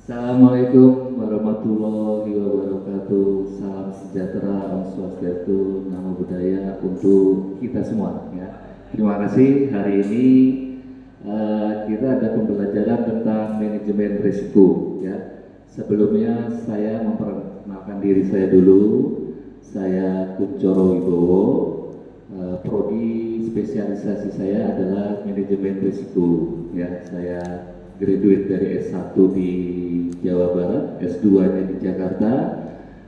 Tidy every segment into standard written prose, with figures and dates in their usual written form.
Assalamualaikum warahmatullahi wabarakatuh. Salam sejahtera, Om Swastiastu, Namo Buddhaya untuk kita semua. Ya. Terima kasih. Hari ini kita ada pembelajaran tentang manajemen risiko. Ya. Sebelumnya saya memperkenalkan diri saya dulu. Saya Kunchoro Wibowo. Prodi spesialisasi saya adalah manajemen risiko. Ya, saya graduate dari S1 di Jawa Barat, S2-nya di Jakarta,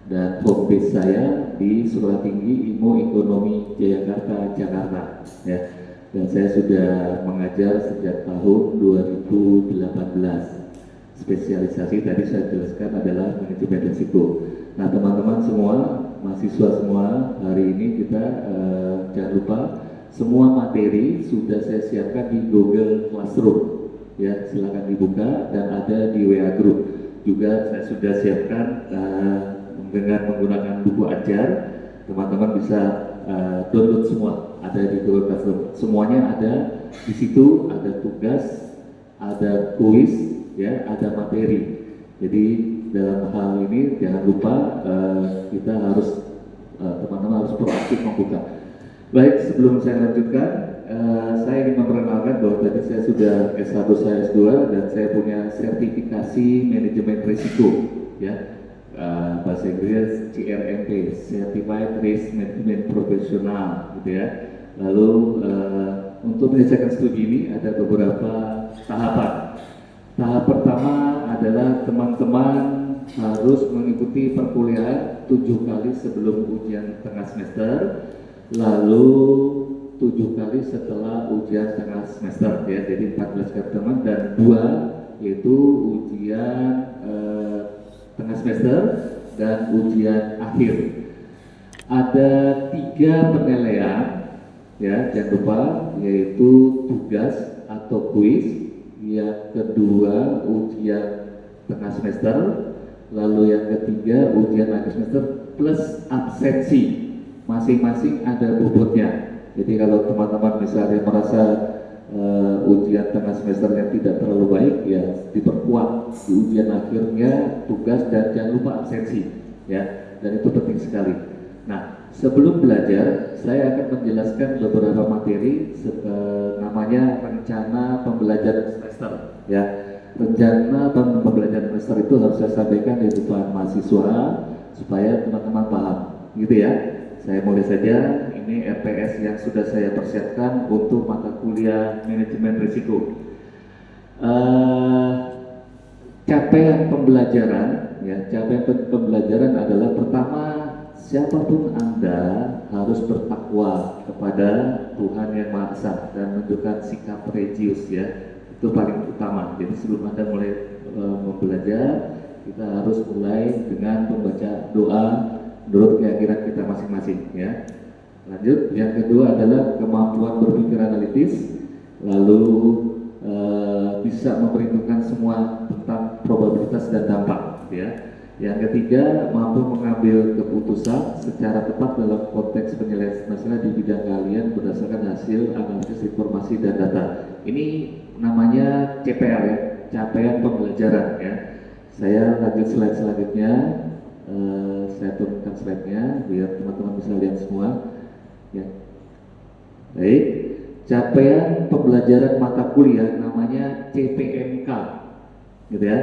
dan home base saya di Sekolah Tinggi Ilmu Ekonomi Jayakarta, Jakarta. Ya. Dan saya sudah mengajar sejak tahun 2018. Spesialisasi tadi saya jelaskan adalah manajemen risiko. Nah, teman-teman semua, mahasiswa semua, hari ini kita jangan lupa semua materi sudah saya siapkan di Google Classroom. Ya, silakan dibuka dan ada di WA Group. Juga saya sudah siapkan dengan menggunakan buku ajar. Teman-teman bisa download semua, ada di Google Classroom. Semuanya ada di situ, ada tugas, ada kuis, ya, ada materi. Jadi dalam hal ini jangan lupa kita harus teman-teman harus proaktif membuka. Baik, sebelum saya lanjutkan, saya ingin memperkenalkan bahwa tadi saya sudah S1, saya S2, dan saya punya sertifikasi manajemen risiko, ya, bahasa Inggris CRMP, Certified Risk Management Professional, gitu ya. Lalu untuk menyelesaikan studi ini ada beberapa tahapan. Tahap pertama adalah teman-teman harus mengikuti perkuliahan 7 kali sebelum ujian tengah semester, lalu 7 kali setelah ujian tengah semester, ya, jadi 14 kali teman, dan 2 yaitu ujian tengah semester dan ujian akhir. Ada 3 penilaian, ya, jangan lupa, yaitu tugas atau kuis, yang kedua ujian tengah semester, lalu yang ketiga ujian akhir semester plus absensi. Masing-masing ada bobotnya. Jadi kalau teman-teman misalnya merasa ujian tengah semester yang tidak terlalu baik, ya diperkuat di ujian akhirnya tugas, dan jangan lupa absensi, ya, dan itu penting sekali. Nah, sebelum belajar saya akan menjelaskan beberapa materi namanya rencana pembelajaran semester, ya. Rencana pembelajaran semester itu harus saya sampaikan di depan mahasiswa supaya teman-teman paham, gitu ya. Saya mulai saja. Ini RPS yang sudah saya persiapkan untuk mata kuliah manajemen risiko. Capaian pembelajaran, ya, capaian pembelajaran adalah pertama, siapapun Anda harus bertakwa kepada Tuhan Yang Maha Esa dan menunjukkan sikap religius, ya. Itu paling utama. Jadi sebelum Anda mulai belajar, kita harus mulai dengan membaca doa menurut keyakinan kita masing-masing, ya. Lanjut, yang kedua adalah kemampuan berpikir analitis, lalu bisa memperhitungkan semua tentang probabilitas dan dampak, ya. Yang ketiga, mampu mengambil keputusan secara tepat dalam konteks penilaian masalah di bidang kalian berdasarkan hasil analisis informasi dan data. Ini namanya CPR, ya, capaian pembelajaran, ya. Saya lanjut slide selanjutnya. Saya turunkan slide-nya biar teman-teman bisa lihat semua, ya. Baik, capaian pembelajaran mata kuliah namanya CPMK, gitu ya.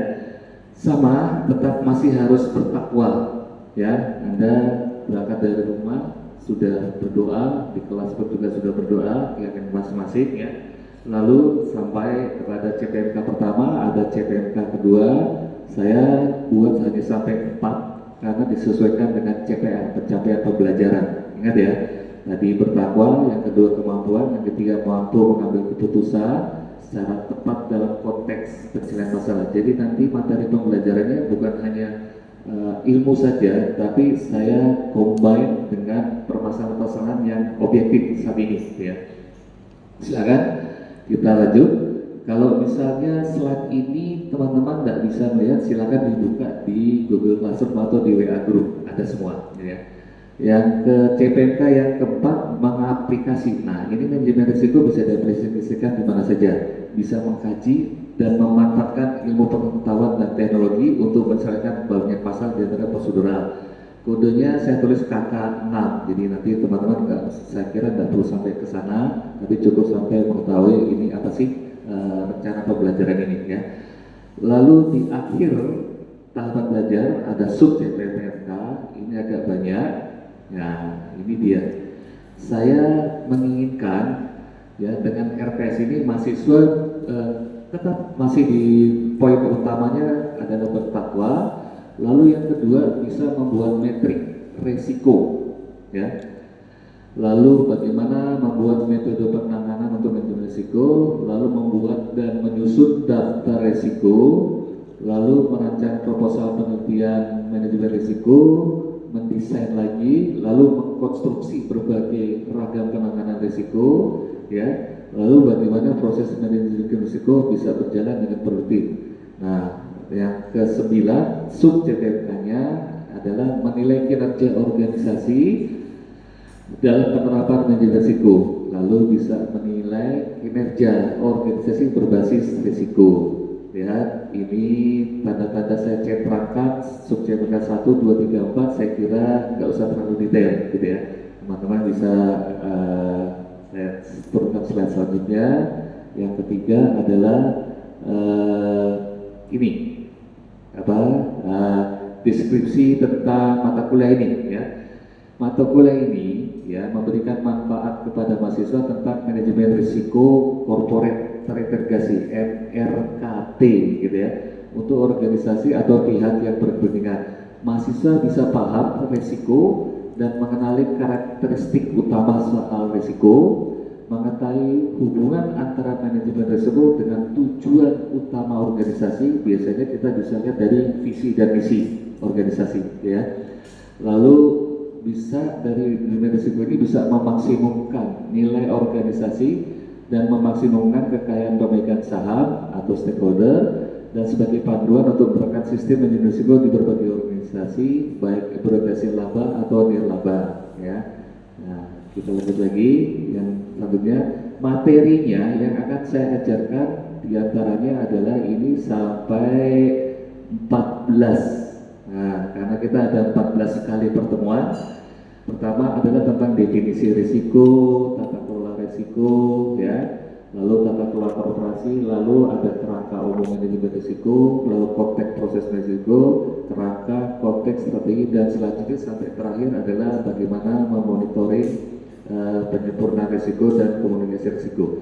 Sama, tetap masih harus bertakwa, ya. Anda berangkat dari rumah sudah berdoa, di kelas pun juga sudah berdoa, keyakinan masing-masing, ya. Lalu sampai kepada CPMK pertama, ada CPMK kedua. Saya buat hanya sampai 4 karena disesuaikan dengan CPR, pencapaian pembelajaran. Ingat, ya, tadi bertakwa, yang kedua kemampuan, yang ketiga mampu mengambil keputusan secara tepat dalam konteks penyelesaian masalah. Jadi nanti materi pembelajarannya bukan hanya ilmu saja, tapi saya combine dengan permasalahan-permasalahan yang objektif saat ini, ya. Silakan kita lanjut. Kalau misalnya slide ini teman-teman tidak bisa melihat, silakan dibuka di Google Classroom atau di WA Group, ada semua, ya. Yang ke CPMK yang keempat, mengaplikasi. Nah, ini manajemen risiko bisa diaplikasikan di mana saja, bisa mengkaji dan memanfaatkan ilmu pengetahuan dan teknologi untuk menyelesaikan banyak pasal di antara prosedural. Kodenya saya tulis KK6, jadi nanti teman-teman saya kira nggak perlu sampai ke sana, tapi cukup sampai mengetahui ini apa sih rencana pembelajaran ini ya. Lalu di akhir tahapan belajar ada sub CPMK, ini agak banyak. Nah, ini dia. Saya menginginkan ya dengan RPS ini mahasiswa tetap masih di poin utamanya adalah bertakwa, lalu yang kedua bisa membuat metrik resiko ya. Lalu bagaimana membuat metode penanganan untuk manajemen risiko, lalu membuat dan menyusun daftar risiko, lalu merancang proposal penelitian manajemen risiko, mendesain lagi, lalu mengkonstruksi berbagai ragam penanganan risiko, ya. Lalu bagaimana proses manajemen risiko bisa berjalan dengan produktif. Nah, yang ke-9 sub CTK-nya adalah menilai kinerja organisasi dalam penerapan manajemen risiko, lalu bisa menilai kinerja organisasi berbasis risiko. Ya, ini tanda-tanda saya cetrakan subjek 1, 2, 3, 4, saya kira nggak usah terlalu detail gitu ya. Teman-teman bisa saya turunkan slide selanjutnya. Yang ketiga adalah ini apa deskripsi tentang mata kuliah ini ya. Mata kuliah ini ya memberikan manfaat kepada mahasiswa tentang manajemen risiko korporat terintegrasi MRKT gitu ya, untuk organisasi atau pihak yang berkepentingan. Mahasiswa bisa paham risiko dan mengenali karakteristik utama soal risiko, mengetahui hubungan antara manajemen risiko dengan tujuan utama organisasi. Biasanya kita bisa lihat dari visi dan misi organisasi ya. Lalu bisa dari manajemen risiko ini bisa memaksimumkan nilai organisasi dan memaksimumkan kekayaan pemegang saham atau stakeholder, dan sebagai panduan untuk menerapkan sistem manajemen risiko di berbagai organisasi baik berorientasi laba atau nirlaba ya. Nah, kita lanjut lagi yang selanjutnya, materinya yang akan saya ajarkan diantaranya adalah ini sampai 14. Nah, karena kita ada 14 kali pertemuan. Pertama adalah tentang definisi risiko, tata kelola risiko, ya, lalu tata kelola operasi, lalu ada kerangka umum manajemen risiko, lalu konteks proses risiko, kerangka, konteks strategi, dan selanjutnya sampai terakhir adalah bagaimana memonitoring penyempurnaan risiko dan komunikasi risiko.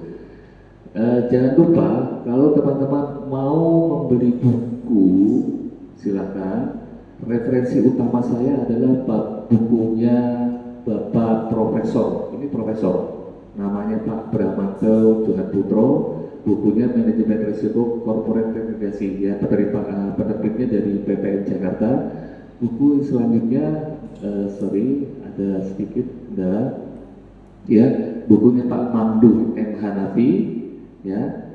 Jangan lupa kalau teman-teman mau membeli buku, silakan. Referensi utama saya adalah bukunya Bapak Profesor, ini Profesor, namanya Pak Bramanto Johan Putro, bukunya Manajemen Risiko Korporat Integrasi, ya, penerbitnya dari PPN Jakarta. Buku selanjutnya, ada sedikit, ya, bukunya Pak Mamdu M. Hanafi, ya,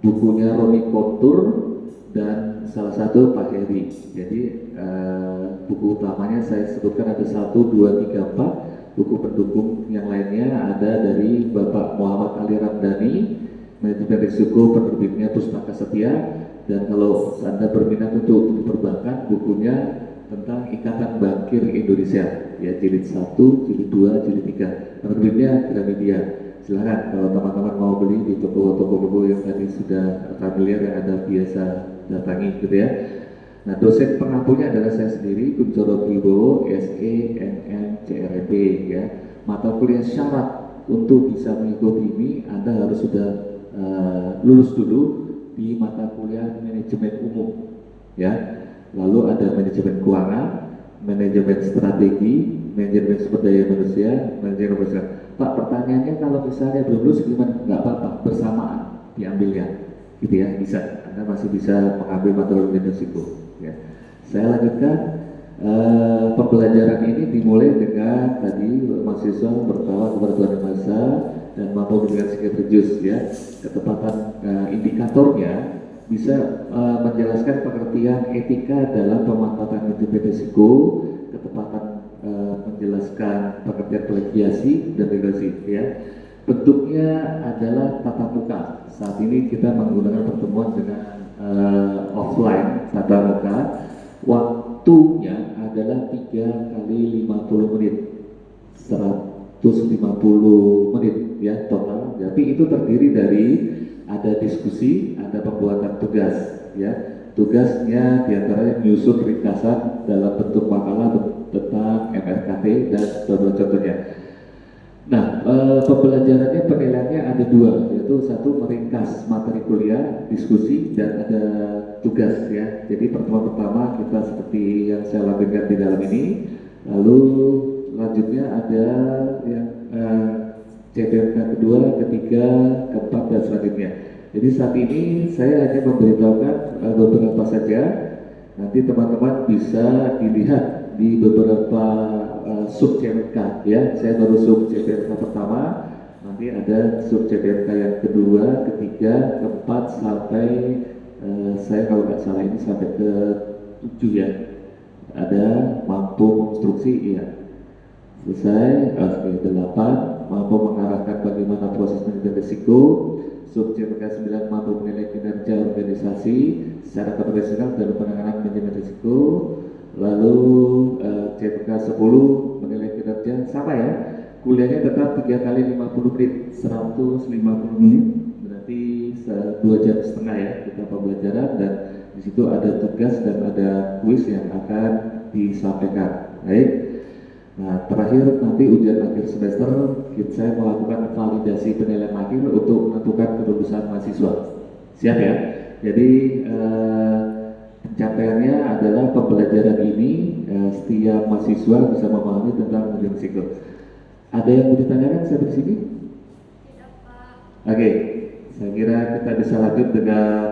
bukunya Roni Kontur, dan salah satu Pak Heri. Jadi buku utamanya saya sebutkan ada 1, 2, 3, 4. Buku pendukung yang lainnya ada dari Bapak Muhammad Ali Ramdhani, Manajemen Risiko, penerbitnya Pustaka Setia. Dan kalau Anda berminat untuk perbankan, bukunya tentang Ikatan Bankir Indonesia, ya, jilid 1, jilid 2, jilid 3. Penerbitnya Gramedia. Silahkan kalau teman-teman mau beli di toko-toko buku yang tadi sudah familiar yang Anda biasa datangi gitu ya. Nah, dosen pengampunya adalah saya sendiri, Kuncoro Wibowo, SE, NM, CRMB ya. Mata kuliah syarat untuk bisa mengikuti ini Anda harus sudah lulus dulu di mata kuliah manajemen umum ya. Lalu ada manajemen keuangan, manajemen strategi, manajemen sumber daya manusia, manajemen manusia. Pak, pertanyaannya kalau misalnya belum lulus gimana? Nggak apa-apa, bersamaan diambilnya gitu ya, bisa. Anda masih bisa mengambil mata kuliah risiko ya. Saya lanjutkan. Pembelajaran ini dimulai dengan tadi mahasiswa bertawa kepada Tuhan Yang Maha Esa dan mampu dengan sinergius ya. Ketepatan indikatornya bisa menjelaskan pengertian etika dalam pemanfaatan manajemen risiko, ketepatan menjelaskan menjelaskan pengertian kualifikasi dan regulasi ya. Bentuknya adalah tatap muka. Saat ini kita menggunakan pertemuan dengan offline tatap muka. Waktunya adalah 3 kali 50 menit, 150 menit ya total. Tapi itu terdiri dari ada diskusi, ada pembuatan tugas ya. Tugasnya diantaranya menyusun ringkasan dalam bentuk makalah tentang MRKT dan contoh-contohnya. Nah, pembelajarannya penilaiannya ada dua, yaitu satu meringkas materi kuliah, diskusi, dan ada tugas ya. Jadi pertemuan pertama kita seperti yang saya lakukan di dalam ini, lalu selanjutnya ada yang CPMK kedua, ketiga, keempat, dan selanjutnya. Jadi saat ini saya hanya memberitahukan beberapa saja, nanti teman-teman bisa dilihat di beberapa sub CPMK ya. Saya baru sub CPMK pertama, nanti ada sub CPMK yang kedua, ketiga, keempat, sampai saya kalau nggak salah ini sampai ke 7 ya. Ada mampu konstruksi iya. Selesai, oke, 8, mampu mengarahkan bagaimana proses manajemen risiko. Sub CPMK 9 mampu menilai kinerja organisasi secara profesional dalam penanganan manajemen risiko. Lalu CPMK 10 menilai kinerja sama ya. Kuliahnya tetap 3 kali 50 menit, 150 menit, berarti 2 jam setengah ya kita pembelajaran, dan di situ ada tugas dan ada kuis yang akan disampaikan. Baik. Nah, terakhir nanti ujian akhir semester saya melakukan validasi penilaian akhir untuk menentukan kelulusan mahasiswa. Siap ya? Jadi pencapaiannya adalah pembelajaran ini setiap mahasiswa bisa memahami tentang manajemen risiko. Ada yang mau ditanyakan sampai sini? Tidak, Pak. Oke, saya kira kita bisa lanjut dengan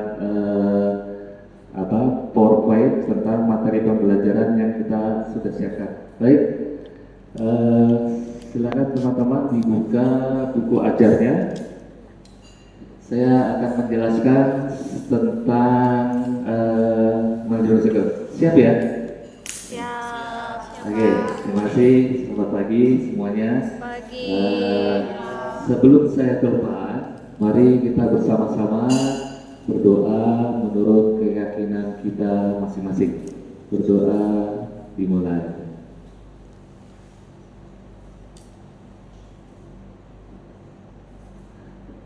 PowerPoint tentang materi pembelajaran yang kita sudah siapkan. Baik. Silakan teman-teman dibuka buku ajarnya. Saya akan menjelaskan tentang manajemen risiko. Siap ya? Siap. Oke, terima kasih. Selamat pagi semuanya. Pagi. Sebelum saya keluar, mari kita bersama-sama berdoa menurut keyakinan kita masing-masing. Berdoa dimulai.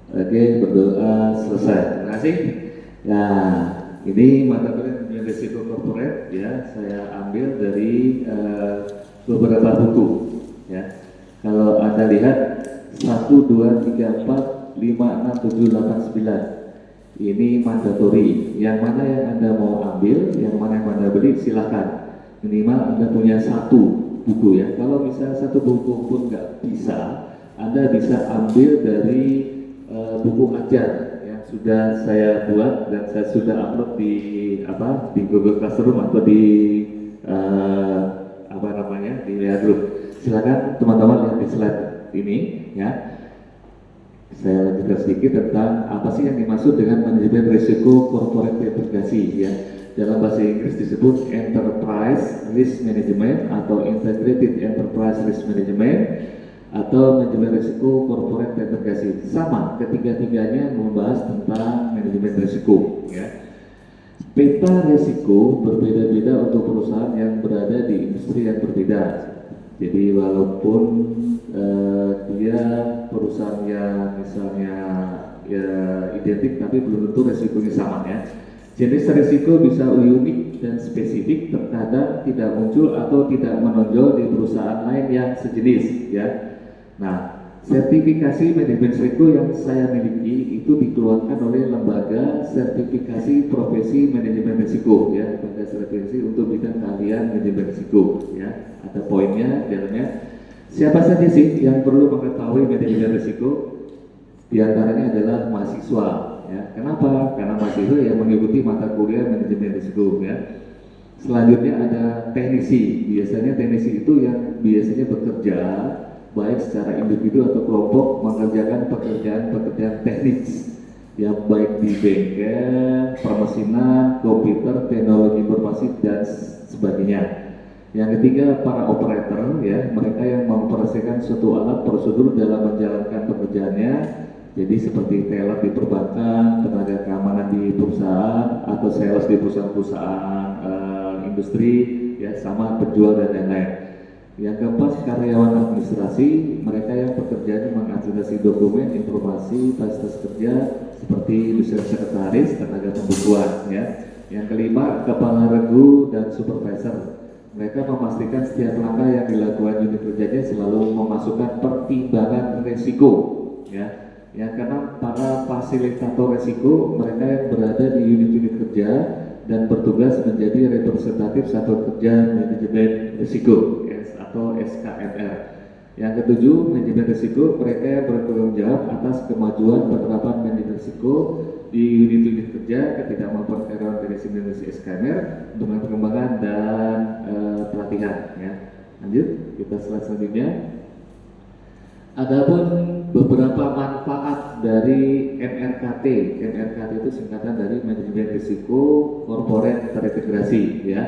Oke, berdoa selesai. Terima kasih. Nah, ini mata kuliah manajemen risiko korporat ya. Saya ambil dari beberapa buku ya. Kalau Anda lihat 1, 2, 3, 4, 5, 6, 7, 8, 9 ini mandatori. Yang mana yang Anda mau ambil, yang mana yang Anda beli, silahkan. Minimal Anda punya 1 buku ya. Kalau misalnya 1 buku pun nggak bisa, Anda bisa ambil dari buku ajar yang sudah saya buat dan saya sudah upload di Google Classroom atau di di Liadroom. Silakan teman-teman lihat di slide ini ya. Saya lanjutkan sedikit tentang apa sih yang dimaksud dengan manajemen risiko corporate integrasi ya. Dalam bahasa Inggris disebut Enterprise Risk Management atau Integrated Enterprise Risk Management atau manajemen risiko corporate integrasi. Sama, ketiga-tiganya membahas tentang manajemen risiko ya. Peta risiko berbeda-beda untuk perusahaan yang berada di industri yang berbeda. Jadi walaupun dia perusahaan yang misalnya ya identik, tapi belum tentu risikonya sama ya. Jenis risiko bisa unik dan spesifik, terkadang tidak muncul atau tidak menonjol di perusahaan lain yang sejenis ya. Nah, sertifikasi manajemen risiko yang saya miliki itu dikeluarkan oleh lembaga sertifikasi profesi manajemen risiko ya, lembaga sertifikasi untuk bidang keahlian manajemen risiko ya. Ada poinnya di dalamnya. Siapa saja sih yang perlu mengetahui manajemen risiko? Di antaranya adalah mahasiswa ya. Kenapa? Karena mahasiswa yang mengikuti mata kuliah manajemen risiko ya. Selanjutnya ada teknisi. Biasanya teknisi itu yang biasanya bekerja baik secara individu atau kelompok mengerjakan pekerjaan-pekerjaan teknis yang baik di bengkel, permesinan, komputer, teknologi informasi dan sebagainya. Yang ketiga, para operator, ya, mereka yang mengoperasikan suatu alat prosedur dalam menjalankan pekerjaannya. Jadi seperti teller di perbankan, tenaga keamanan di perusahaan, atau sales di perusahaan-perusahaan industri, ya, sama penjual dan lain-lain. Yang keempat, karyawan administrasi, mereka yang pekerjaannya mengadministrasi dokumen, informasi, tas-tas kerja, seperti dosen sekretaris, tenaga pembukuan, ya. Yang kelima, kepala regu dan supervisor. Mereka memastikan setiap langkah yang dilakukan unit kerjanya selalu memasukkan pertimbangan risiko, ya. Yang keenam, para fasilitator risiko, mereka yang berada di unit-unit kerja dan bertugas menjadi representatif satuan kerja manajemen risiko, atau SKMR. Yang ketujuh, manajemen risiko, mereka yang bertanggung jawab atas kemajuan penerapan manajemen risiko di unit-unit kerja, ketidakmampuan karyawan dari simulasi SKMR untuk pengembangan dan pelatihan, ya. Lanjut, kita slide selanjutnya. Adapun beberapa manfaat dari MRKT. MRKT itu singkatan dari manajemen risiko korporat terintegrasi, ya.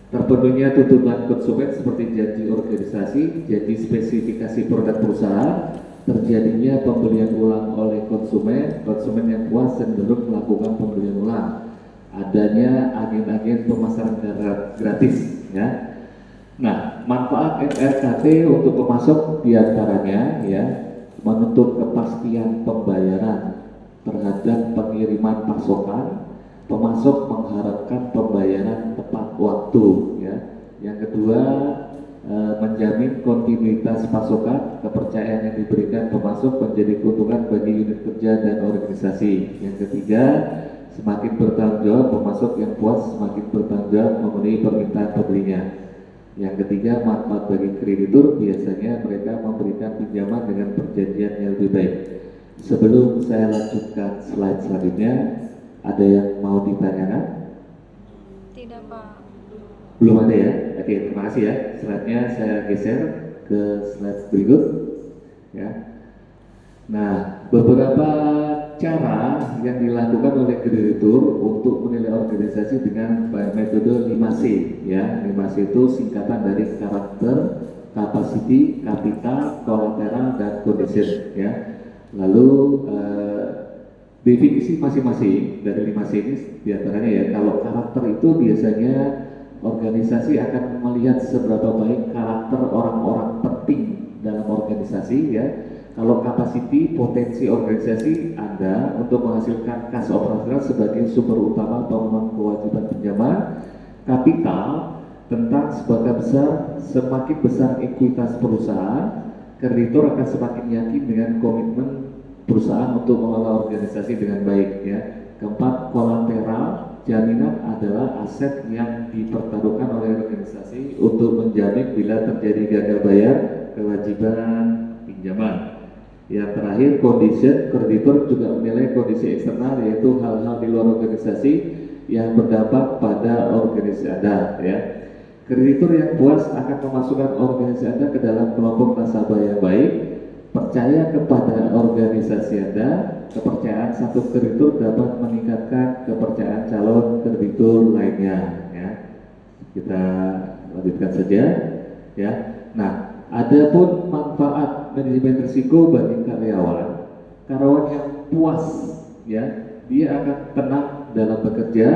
Terpenuhnya tuntutan konsumen seperti janji organisasi, janji spesifikasi produk perusahaan, terjadinya pembelian ulang oleh konsumen, konsumen yang puas cenderung melakukan pembelian ulang, adanya agen-agen pemasaran gratis, ya. Nah, manfaat MRKT untuk pemasok diantaranya, ya, menuntut kepastian pembayaran terhadap pengiriman pasokan. Pemasok mengharapkan pembayaran tepat waktu, ya. Yang kedua, menjamin kontinuitas pasokan. Kepercayaan yang diberikan pemasok menjadi keuntungan bagi unit kerja dan organisasi. Yang ketiga, semakin bertanggung jawab pemasok yang puas semakin bertanggung jawab memenuhi permintaan pembelinya. Yang ketiga, manfaat bagi kreditur, biasanya mereka memberikan pinjaman dengan perjanjian yang lebih baik. Sebelum saya lanjutkan slide selanjutnya, ada yang mau ditanyakan? Tidak, Pak. Belum ada, ya? Oke, terima kasih, ya. Slide-nya saya geser ke slide berikut, ya. Nah, beberapa cara yang dilakukan oleh kreditur untuk menilai organisasi dengan metode 5C, ya. 5C itu singkatan dari karakter, capacity, capital, collateral, dan condition, ya. Lalu definisi masing-masing dari 5C ini diantaranya, ya, kalau karakter itu biasanya organisasi akan melihat seberapa baik karakter orang-orang penting dalam organisasi, ya. Kalau capacity, potensi organisasi Anda untuk menghasilkan kas operasional sebagai sumber utama pemenuhan kewajiban pinjaman. Kapital, tentang semakin besar ekuitas perusahaan, kreditur akan semakin yakin dengan komitmen perusahaan untuk mengelola organisasi dengan baik, ya. Keempat, kolateral, jaminan adalah aset yang dipertaruhkan oleh organisasi untuk menjamin bila terjadi gagal bayar kewajiban pinjaman. Yang terakhir, condition, kreditur juga menilai kondisi eksternal, yaitu hal-hal di luar organisasi yang berdampak pada organisasi Anda, ya. Kreditur yang puas akan memasukkan organisasi Anda ke dalam kelompok nasabah yang baik. Percaya kepada organisasi Anda, kepercayaan satu kreditur dapat meningkatkan kepercayaan calon kreditur lainnya, ya. Kita lanjutkan saja, ya. Nah, adapun manfaat manajemen risiko bagi karyawan yang puas, ya, dia akan tenang dalam bekerja,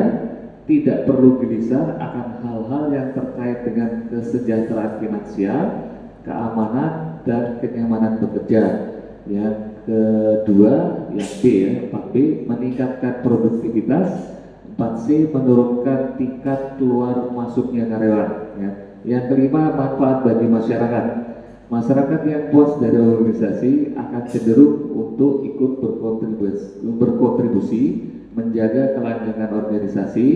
tidak perlu gelisah akan hal-hal yang terkait dengan kesejahteraan finansial, keamanan, dan kenyamanan bekerja. Yang kedua, yang B, ya, 4B, meningkatkan produktivitas. 4C, menurunkan tingkat keluar masuknya karyawan, ya. Yang kelima, manfaat bagi masyarakat. Masyarakat yang puas dari organisasi akan cenderung untuk ikut berkontribusi menjaga kelancaran organisasi,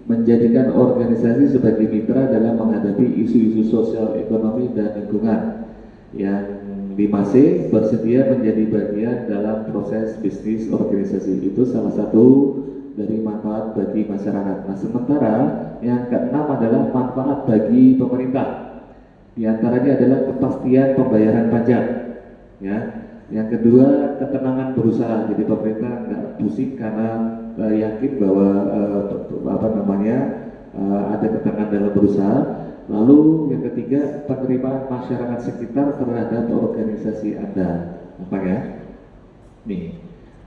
menjadikan organisasi sebagai mitra dalam menghadapi isu-isu sosial, ekonomi, dan lingkungan. Yang 5C, bersedia menjadi bagian dalam proses bisnis organisasi. Itu salah satu dari manfaat bagi masyarakat. Nah, sementara yang keenam adalah manfaat bagi pemerintah. Di antaranya adalah kepastian pembayaran pajak, ya. Yang kedua, ketenangan berusaha. Jadi pemerintah nggak pusing karena yakin bahwa ada keterangan dalam berusaha. Lalu yang ketiga, penerimaan masyarakat sekitar terhadap organisasi Anda. Apa ya? Nih,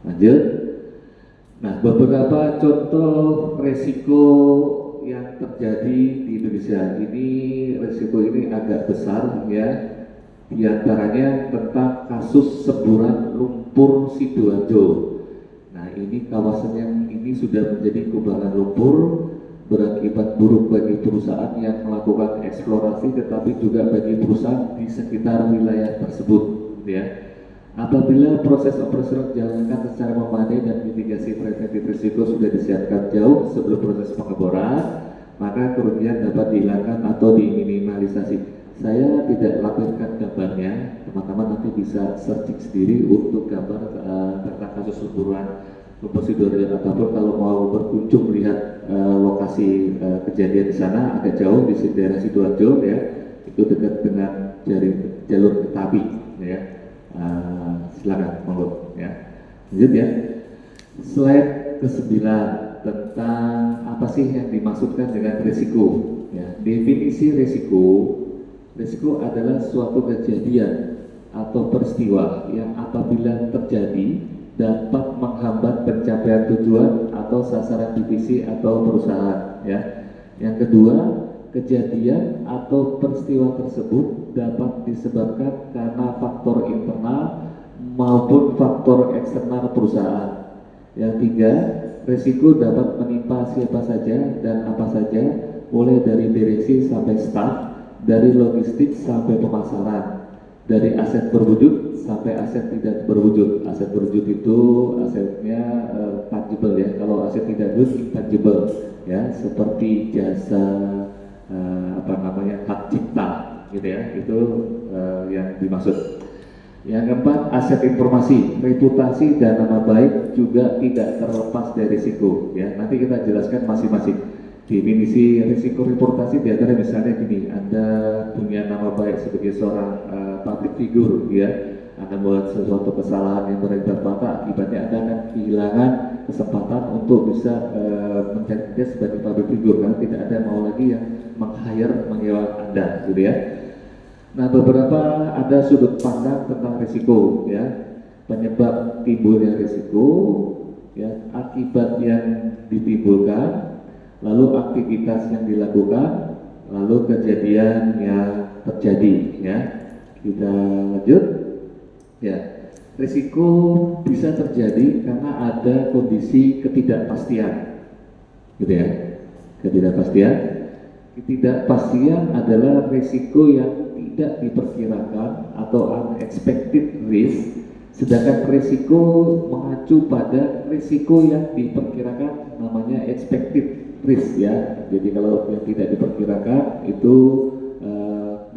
lanjut. Nah, beberapa contoh resiko yang terjadi di Indonesia. Ini resiko ini agak besar ya. Di antaranya tentang kasus semburan lumpur Sidoarjo. Nah, ini kawasan yang ini sudah menjadi kubangan lumpur, berakibat buruk bagi perusahaan yang melakukan eksplorasi, tetapi juga bagi perusahaan di sekitar wilayah tersebut, ya. Apabila proses operasional dijalankan secara memadai dan mitigasi preventif risiko sudah disiapkan jauh sebelum proses pengeboran, maka kerugian dapat dihilangkan atau diminimalisasi. Saya tidak lampirkan gambarnya, teman-teman nanti bisa searching sendiri untuk gambar tentang kasus lumpur Sidoarjo, ataupun kalau mau berkunjung melihat lokasi kejadian di sana agak jauh di daerah Sidoarjo ya, itu dekat dengan jalur kereta api ya. Silakan monggo ya. Lanjut ya. Slide ke-9 tentang apa sih yang dimaksudkan dengan risiko ya. Definisi risiko adalah suatu kejadian atau peristiwa yang apabila terjadi dapat menghambat pencapaian tujuan atau sasaran divisi atau perusahaan ya. Yang kedua, kejadian atau peristiwa tersebut dapat disebabkan karena faktor internal maupun faktor eksternal perusahaan. Yang tiga, risiko dapat menimpa siapa saja dan apa saja, mulai dari direksi sampai staf, dari logistik sampai pemasaran, dari aset berwujud sampai aset tidak berwujud. Aset berwujud itu asetnya tangible ya, kalau aset tidak berwujud intangible ya, seperti jasa hak cipta gitu ya, itu yang dimaksud. Yang keempat, aset informasi, reputasi dan nama baik juga tidak terlepas dari risiko ya. Nanti kita jelaskan masing-masing. Definisi risiko reputasi di antara misalnya gini, Anda punya nama baik sebagai seorang public figure ya, Anda membuat sesuatu kesalahan yang berakibat fatal, akibatnya Anda akan kehilangan kesempatan untuk bisa menjadi sebagai public figure karena tidak ada mau lagi yang menyewa Anda gitu ya. Nah, beberapa ada sudut pandang tentang risiko ya, penyebab timbulnya risiko ya, akibat yang ditimbulkan, lalu aktivitas yang dilakukan, lalu kejadian yang terjadi ya. Kita lanjut ya. Risiko bisa terjadi karena ada kondisi ketidakpastian gitu ya. Ketidakpastian adalah risiko yang tidak diperkirakan atau unexpected risk, sedangkan risiko mengacu pada risiko yang diperkirakan namanya expected risk ya. Jadi kalau yang tidak diperkirakan itu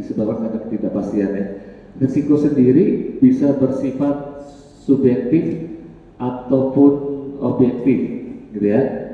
disebabkan karena ketidakpastian ya. Risiko sendiri bisa bersifat subjektif ataupun objektif gitu ya.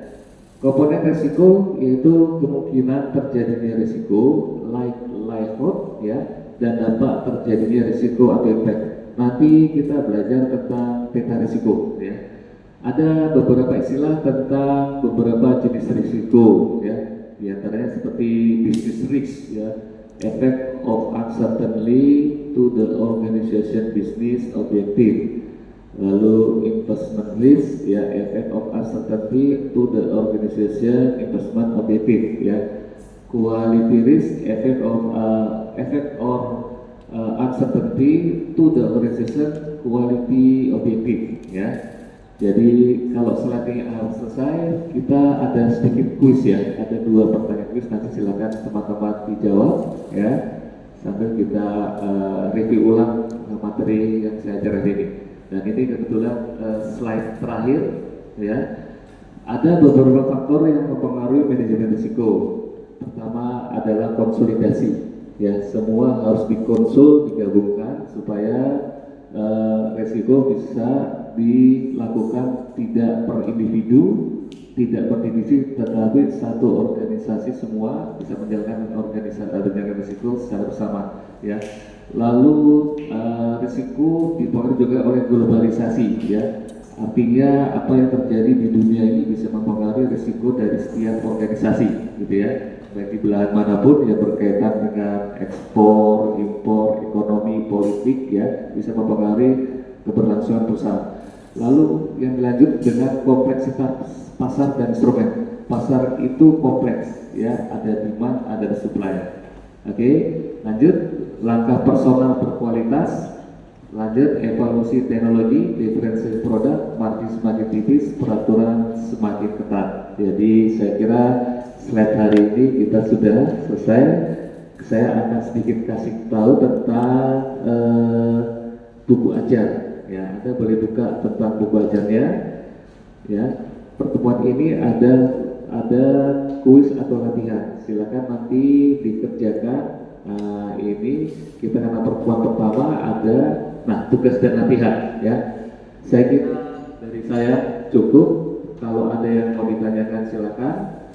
Komponen risiko yaitu kemungkinan terjadinya risiko, likelihood ya, dan dampak terjadinya risiko atau impact. Nanti kita belajar tentang peta risiko ya. Ada beberapa istilah tentang beberapa jenis risiko ya. Di antaranya seperti business risk ya, effect of uncertainty to the organization business objective. Lalu investment risk ya, effect of uncertainty to the organization investment objective ya. Quality risk, effect or uncertainty to the organization quality objective ya. Jadi kalau slide harus selesai, kita ada sedikit kuis ya, ada 2 pertanyaan kuis, nanti silakan teman-teman dijawab ya, sambil kita review ulang materi yang saya ajarkan ini. Dan ini kebetulan slide terakhir ya. Ada beberapa faktor yang mempengaruhi manajemen risiko. Pertama adalah konsolidasi ya, semua harus dikonsul, digabungkan supaya risiko bisa dilakukan tidak per individu, tidak per divisi, tetapi satu organisasi semua bisa menjalankan risiko secara bersama ya. Lalu risiko dipengaruhi juga oleh globalisasi ya. Artinya apa yang terjadi di dunia ini bisa mempengaruhi risiko dari setiap organisasi, gitu ya. Baik di belahan manapun yang berkaitan dengan ekspor, impor, ekonomi, politik, ya, bisa mempengaruhi keberlangsungan perusahaan. Lalu yang lanjut dengan kompleksitas pasar dan instrumen. Pasar itu kompleks, ya, ada demand, ada supply. Oke, lanjut langkah personal berkualitas. Lanjut evaluasi teknologi, diferensiasi produk, margin semakin tipis, peraturan semakin ketat. Jadi saya kira slide hari ini kita sudah selesai. Saya akan sedikit kasih tahu tentang buku ajar. Ya, Anda boleh buka tentang buku ajarnya. Ya, pertemuan ini ada kuis atau latihan. Silakan nanti dikerjakan. Nah, ini kita karena pertemuan pertama ada tugas dan latihan, ya. Saya kira dari saya cukup. Kalau ada yang mau ditanyakan silakan.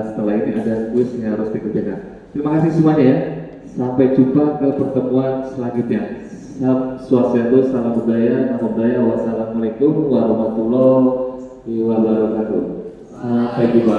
Setelah ini ada kuis yang harus dikerjakan. Terima kasih semuanya, ya. Sampai jumpa ke pertemuan selanjutnya. Salam Swastiastu, salam budaya, namo buddhaya, wassalamualaikum warahmatullahi wabarakatuh. Sampai jumpa.